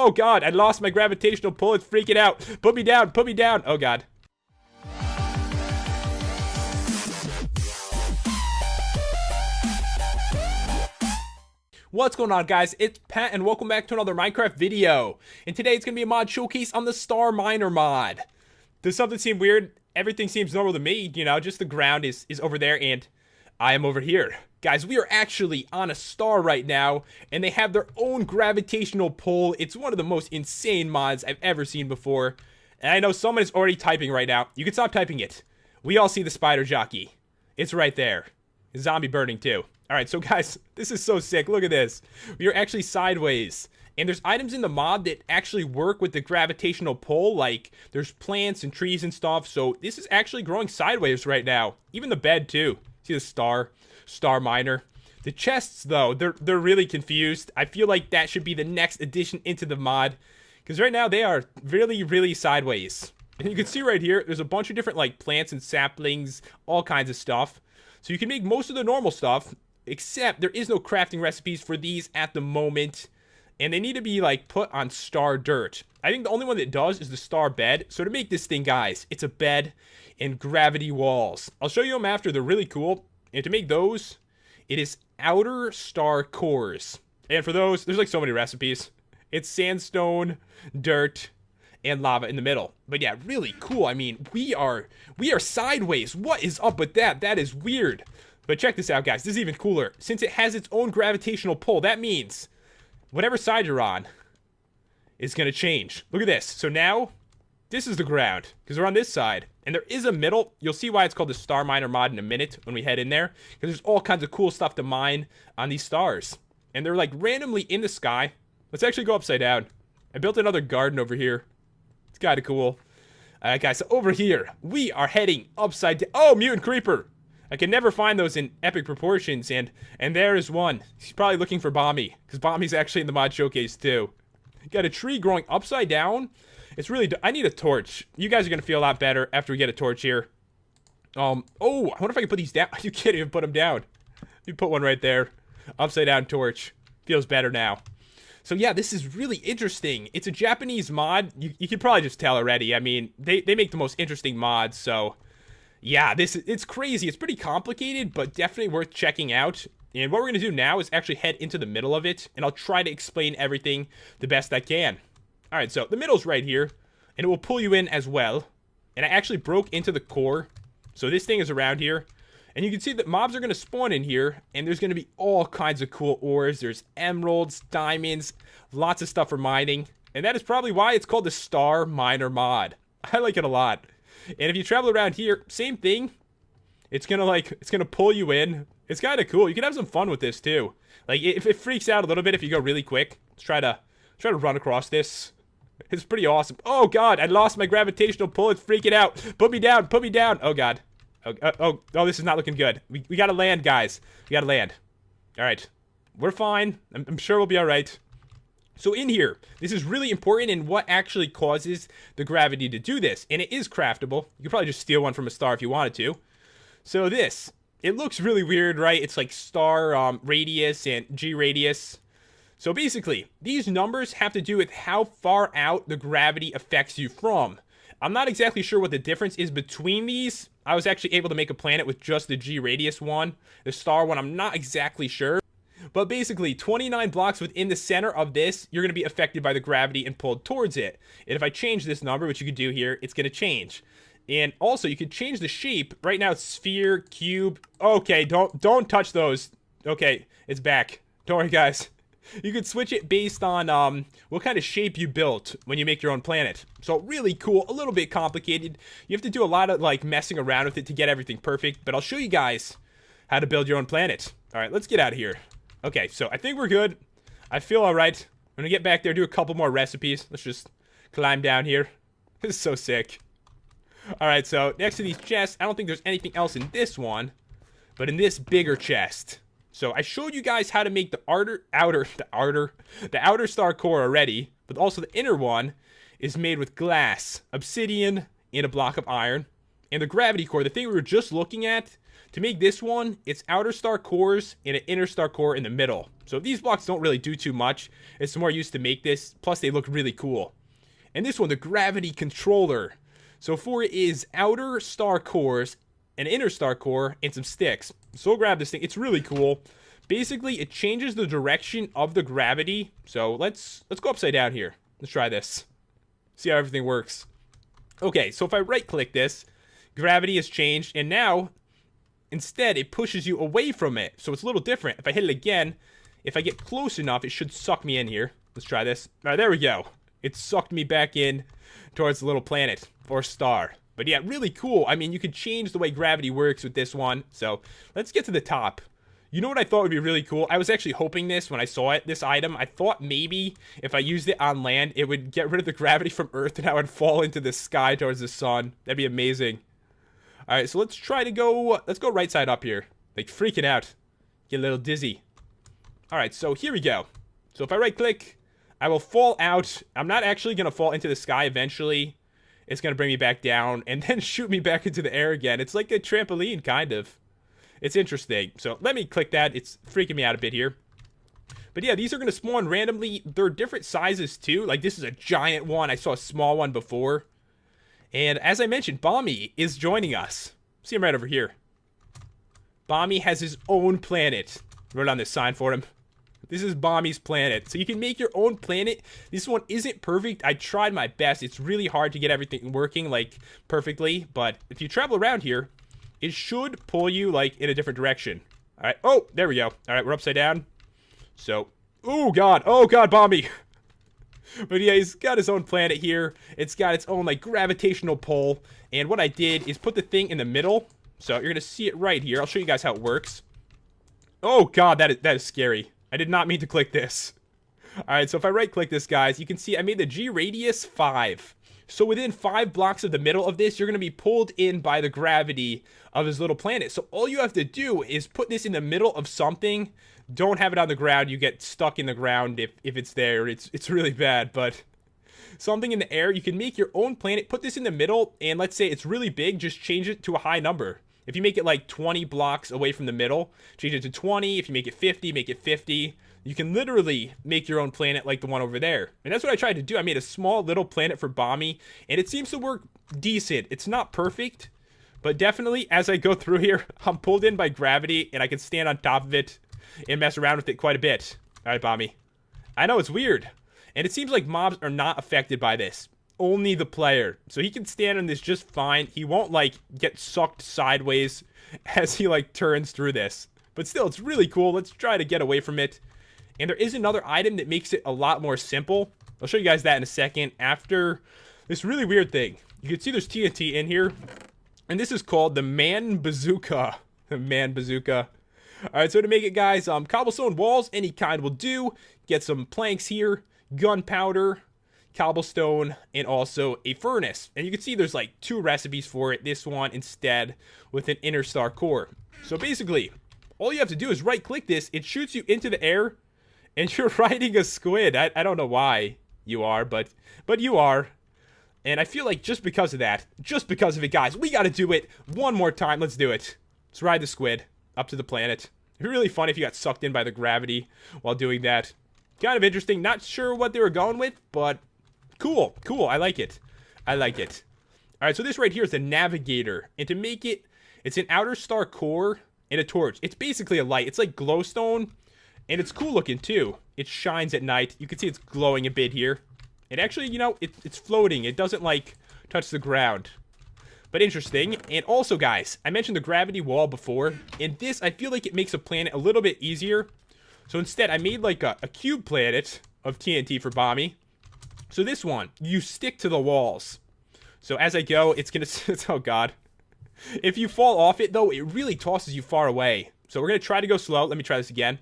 Oh god, I lost my gravitational pull. It's freaking out. Put me down, put me down. Oh god. What's going on, guys? It's Pat and welcome back to another Minecraft video. And today it's going to be a mod showcase on the Star Miner mod. Does something seem weird? Everything seems normal to me, you know, just the ground is over there and I am over here. Guys, we are actually on a star right now, and they have their own gravitational pull. It's one of the most insane mods I've ever seen before. And I know someone is already typing right now. You can stop typing it. We all see the spider jockey. It's right there. Zombie burning too. Alright, so guys, this is so sick. Look at this. We are actually sideways. And there's items in the mod that actually work with the gravitational pull. Like, there's plants and trees and stuff. So this is actually growing sideways right now. Even the bed too. See the Star Miner. The chests, though, they're really confused. I feel like that should be the next addition into the mod. Because right now, they are really, really sideways. And you can see right here, there's a bunch of different, like, plants and saplings. All kinds of stuff. So you can make most of the normal stuff. Except there is no crafting recipes for these at the moment. And they need to be, like, put on star dirt. I think the only one that does is the star bed. So to make this thing, guys, it's a bed and gravity walls. I'll show you them after. They're really cool. And to make those, it is outer star cores. And for those, there's like so many recipes. It's sandstone, dirt, and lava in the middle. But yeah, really cool. I mean, we are sideways. What is up with that? That is weird. But check this out, guys. This is even cooler. Since it has its own gravitational pull, that means whatever side you're on is going to change. Look at this. So now, this is the ground, because we're on this side. And there is a middle. You'll see why it's called the Star Miner mod in a minute when we head in there. Because there's all kinds of cool stuff to mine on these stars. And they're like randomly in the sky. Let's actually go upside down. I built another garden over here. It's kind of cool. Alright, guys, so over here, we are heading upside down. Oh, mutant creeper! I can never find those in epic proportions. And there is one. He's probably looking for Bomby. Because Bomby's actually in the mod showcase too. Got a tree growing upside down. It's really... I need a torch. You guys are going to feel a lot better after we get a torch here. Oh, I wonder if I can put these down. You can't even put them down. You put one right there. Upside down torch. Feels better now. So yeah, this is really interesting. It's a Japanese mod. You can probably just tell already. I mean, they make the most interesting mods. So yeah, it's crazy. It's pretty complicated, but definitely worth checking out. And what we're going to do now is actually head into the middle of it. And I'll try to explain everything the best I can. Alright, so the middle's right here, and it will pull you in as well. And I actually broke into the core, so this thing is around here. And you can see that mobs are going to spawn in here, and there's going to be all kinds of cool ores. There's emeralds, diamonds, lots of stuff for mining. And that is probably why it's called the Star Miner mod. I like it a lot. And if you travel around here, same thing. It's going to pull you in. It's kind of cool. You can have some fun with this too. Like, if it freaks out a little bit if you go really quick, let's try to run across this. It's pretty awesome. Oh god, I lost my gravitational pull. It's freaking out. Put me down, put me down. Oh god. Oh, this is not looking good. We gotta land, guys. We gotta land. Alright. We're fine. I'm sure we'll be alright. So in here, this is really important in what actually causes the gravity to do this. And it is craftable. You could probably just steal one from a star if you wanted to. So this, it looks really weird, right? It's like star radius and G radius. So basically, these numbers have to do with how far out the gravity affects you from. I'm not exactly sure what the difference is between these. I was actually able to make a planet with just the G radius one. The star one, I'm not exactly sure. But basically, 29 blocks within the center of this, you're going to be affected by the gravity and pulled towards it. And if I change this number, which you could do here, it's going to change. And also, you could change the shape. Right now, it's sphere, cube. Okay, don't touch those. Okay, it's back. Don't worry, guys. You could switch it based on what kind of shape you built when you make your own planet. So really cool, a little bit complicated. You have to do a lot of like messing around with it to get everything perfect. But I'll show you guys how to build your own planet. Alright, let's get out of here. Okay, so I think we're good. I feel alright. I'm gonna get back there, do a couple more recipes. Let's just climb down here. This is so sick. Alright, so next to these chests, I don't think there's anything else in this one. But in this bigger chest. So I showed you guys how to make the outer star core already, but also the inner one is made with glass, obsidian, and a block of iron. And the gravity core, the thing we were just looking at, to make this one, it's outer star cores and an inner star core in the middle. So these blocks don't really do too much. It's more used to make this. Plus, they look really cool. And this one, the gravity controller. So for it is outer star cores, an inner star core, and some sticks. So we'll grab this thing. It's really cool. Basically, it changes the direction of the gravity. So let's go upside down here. Let's try this. See how everything works. Okay, so if I right-click this, gravity has changed, and now, instead, it pushes you away from it. So it's a little different. If I hit it again, if I get close enough, it should suck me in here. Let's try this. All right, there we go. It sucked me back in towards the little planet or star. But yeah, really cool. I mean, you could change the way gravity works with this one. So let's get to the top. You know what I thought would be really cool? I was actually hoping this when I saw it, this item. I thought maybe if I used it on land, it would get rid of the gravity from Earth and I would fall into the sky towards the sun. That'd be amazing. All right, so let's try to go, let's go right side up here. Like freaking out. Get a little dizzy. All right, so here we go. So if I right click, I will fall out. I'm not actually going to fall into the sky eventually. It's going to bring me back down and then shoot me back into the air again. It's like a trampoline, kind of. It's interesting. So let me click that. It's freaking me out a bit here. But yeah, these are going to spawn randomly. They're different sizes too. Like this is a giant one. I saw a small one before. And as I mentioned, Bommy is joining us. See him right over here. Bommy has his own planet. Wrote on this sign for him. This is Bommy's planet. So you can make your own planet. This one isn't perfect. I tried my best. It's really hard to get everything working like perfectly. But if you travel around here, it should pull you, like, in a different direction. All right. Oh, there we go. All right, we're upside down. So, oh, God, Bommy. But, yeah, he's got his own planet here. It's got its own, like, gravitational pull. And what I did is put the thing in the middle. So, you're going to see it right here. I'll show you guys how it works. Oh, God, that is scary. I did not mean to click this. All right, so if I right-click this, guys, you can see I made the G radius 5. So within 5 blocks of the middle of this, you're going to be pulled in by the gravity of his little planet. So all you have to do is put this in the middle of something. Don't have it on the ground. You get stuck in the ground if it's there. It's really bad, but something in the air. You can make your own planet. Put this in the middle, and let's say it's really big. Just change it to a high number. If you make it like 20 blocks away from the middle, change it to 20. If you make it 50, make it 50. You can literally make your own planet like the one over there. And that's what I tried to do. I made a small little planet for Bommy, and it seems to work decent. It's not perfect, but definitely as I go through here, I'm pulled in by gravity, and I can stand on top of it and mess around with it quite a bit. All right, Bommy. I know, it's weird. And it seems like mobs are not affected by this. Only the player. So he can stand on this just fine. He won't, like, get sucked sideways as he, like, turns through this. But still, it's really cool. Let's try to get away from it. And there is another item that makes it a lot more simple. I'll show you guys that in a second after this really weird thing. You can see there's TNT in here. And this is called the Man Bazooka. The Man Bazooka. Alright, so to make it, guys, cobblestone walls, any kind will do. Get some planks here, gunpowder, cobblestone, and also a furnace. And you can see there's like 2 recipes for it. This one instead with an inner star core. So basically, all you have to do is right-click this. It shoots you into the air. And you're riding a squid. I don't know why you are, but you are. And I feel like just because of that, just because of it, guys, we got to do it one more time. Let's do it. Let's ride the squid up to the planet. It'd be really fun if you got sucked in by the gravity while doing that. Kind of interesting. Not sure what they were going with, but cool. Cool. I like it. I like it. All right, so this right here is the navigator. And to make it, it's an outer star core and a torch. It's basically a light. It's like glowstone. And it's cool looking too. It shines at night. You can see it's glowing a bit here. And actually, you know, it's floating. It doesn't like touch the ground. But interesting. And also, guys, I mentioned the gravity wall before. And this, I feel like it makes a planet a little bit easier. So instead, I made like a cube planet of TNT for Bommy. So this one, you stick to the walls. So as I go, it's gonna, oh God. If you fall off it though, it really tosses you far away. So we're gonna try to go slow. Let me try this again.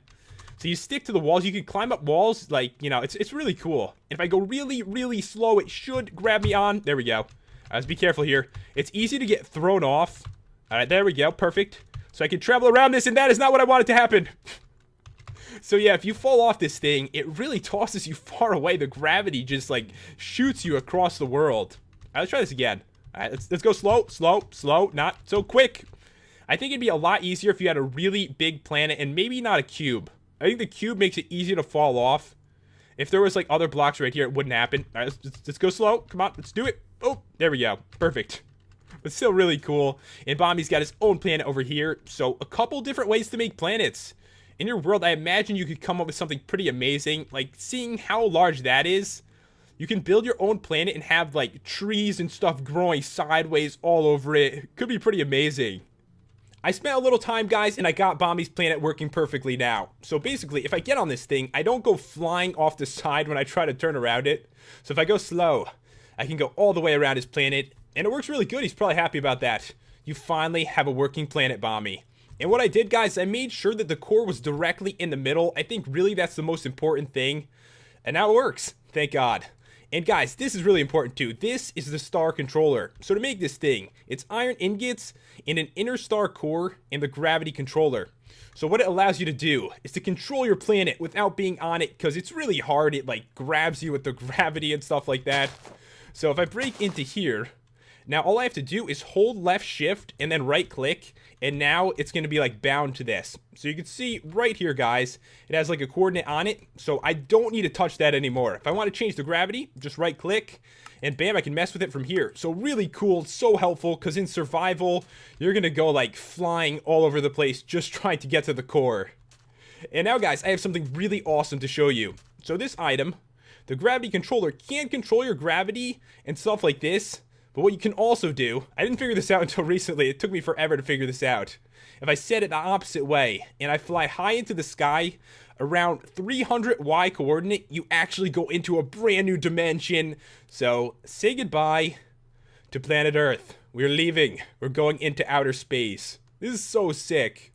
So you stick to the walls. You can climb up walls, like, you know, it's really cool. And if I go really, really slow, it should grab me on. There we go. Let's be careful here. It's easy to get thrown off. All right, there we go. Perfect. So I can travel around this, and that is not what I wanted to happen. So yeah, if you fall off this thing, it really tosses you far away. The gravity just, like, shoots you across the world. All right, let's try this again. All right, let's go slow, not so quick. I think it'd be a lot easier if you had a really big planet and maybe not a cube. I think the cube makes it easier to fall off. If there was like other blocks right here, it wouldn't happen. All right, let's go slow. Come on, let's do it. Oh, there we go. Perfect. But still really cool. And Bombie's got his own planet over here. So a couple different ways to make planets. In your world, I imagine you could come up with something pretty amazing. Like seeing how large that is. You can build your own planet and have like trees and stuff growing sideways all over it. Could be pretty amazing. I spent a little time, guys, and I got Bombie's planet working perfectly now. So basically, if I get on this thing, I don't go flying off the side when I try to turn around it. So if I go slow, I can go all the way around his planet, and it works really good. He's probably happy about that. You finally have a working planet, Bombie. And what I did, guys, I made sure that the core was directly in the middle. I think really that's the most important thing. And now it works. Thank God. And guys, this is really important too. This is the star controller. So to make this thing, it's iron ingots and an inner star core and the gravity controller. So what it allows you to do is to control your planet without being on it, because it's really hard. It like grabs you with the gravity and stuff like that. So if I break into here, now all I have to do is hold left shift and then right click, and now it's going to be like bound to this. So you can see right here, guys, it has like a coordinate on it, so I don't need to touch that anymore. If I want to change the gravity, just right click, and bam, I can mess with it from here. So really cool, so helpful, because in survival, you're going to go like flying all over the place just trying to get to the core. And now, guys, I have something really awesome to show you. So this item, the gravity controller, can control your gravity and stuff like this. But what you can also do, I didn't figure this out until recently, it took me forever to figure this out. If I set it the opposite way, and I fly high into the sky, around 300 Y coordinate, you actually go into a brand new dimension. So, say goodbye to planet Earth. We're leaving. We're going into outer space. This is so sick.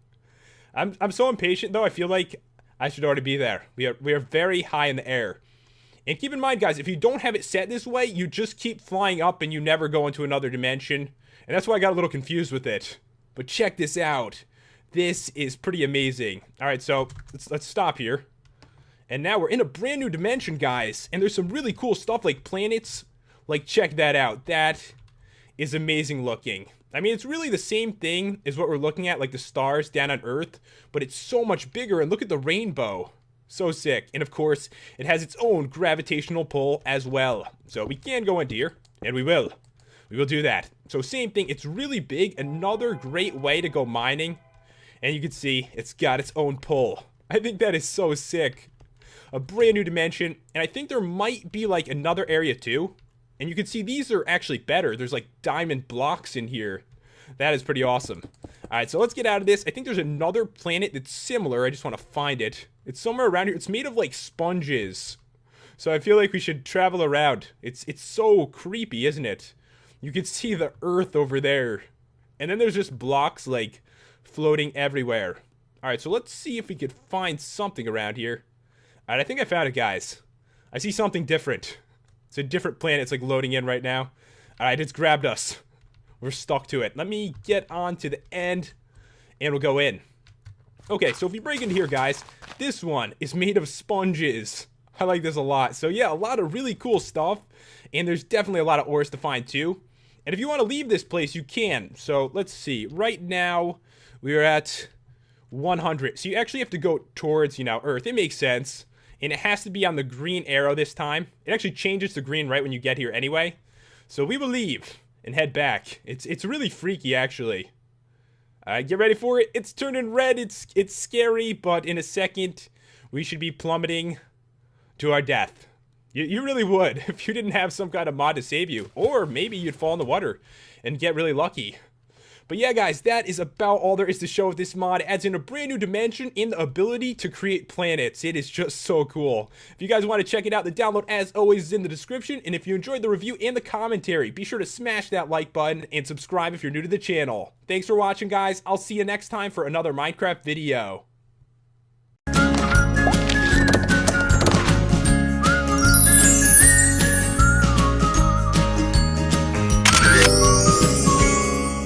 I'm so impatient, though. I feel like I should already be there. We are very high in the air. And keep in mind, guys, if you don't have it set this way, you just keep flying up and you never go into another dimension. And that's why I got a little confused with it. But check this out. This is pretty amazing. All right, so let's stop here. And now we're in a brand new dimension, guys. And there's some really cool stuff like planets. Like, check that out. That is amazing looking. I mean, it's really the same thing as what we're looking at, like the stars down on Earth. But it's so much bigger. And look at the rainbow. So sick. And of course, it has its own gravitational pull as well. So we can go into here, and we will. We will do that. So same thing, it's really big. Another great way to go mining. And you can see, it's got its own pull. I think that is so sick. A brand new dimension. And I think there might be like another area too. And you can see these are actually better. There's like diamond blocks in here. That is pretty awesome. Alright, so let's get out of this. I think there's another planet that's similar. I just want to find it. It's somewhere around here. It's made of like sponges. So I feel like we should travel around. It's so creepy, isn't it? You can see the Earth over there. And then there's just blocks like floating everywhere. Alright, so let's see if we could find something around here. Alright, I think I found it, guys. I see something different. It's a different planet. It's like loading in right now. Alright, it's grabbed us. We're stuck to it. Let me get on to the end, and we'll go in. Okay, so if you break into here, guys, this one is made of sponges. I like this a lot. So yeah, a lot of really cool stuff, and there's definitely a lot of ores to find too. And if you want to leave this place, you can. So let's see. Right now, we are at 100. So you actually have to go towards, Earth. It makes sense. And it has to be on the green arrow this time. It actually changes to green right when you get here anyway. So we will leave and head back. It's really freaky, actually. Get ready for it. It's turning red. It's scary, but in a second, we should be plummeting to our death. You really would if you didn't have some kind of mod to save you. Or maybe you'd fall in the water and get really lucky. But yeah, guys, that is about all there is to show of this mod. It adds in a brand new dimension and the ability to create planets. It is just so cool. If you guys want to check it out, the download, as always, is in the description. And if you enjoyed the review and the commentary, be sure to smash that like button and subscribe if you're new to the channel. Thanks for watching, guys. I'll see you next time for another Minecraft video.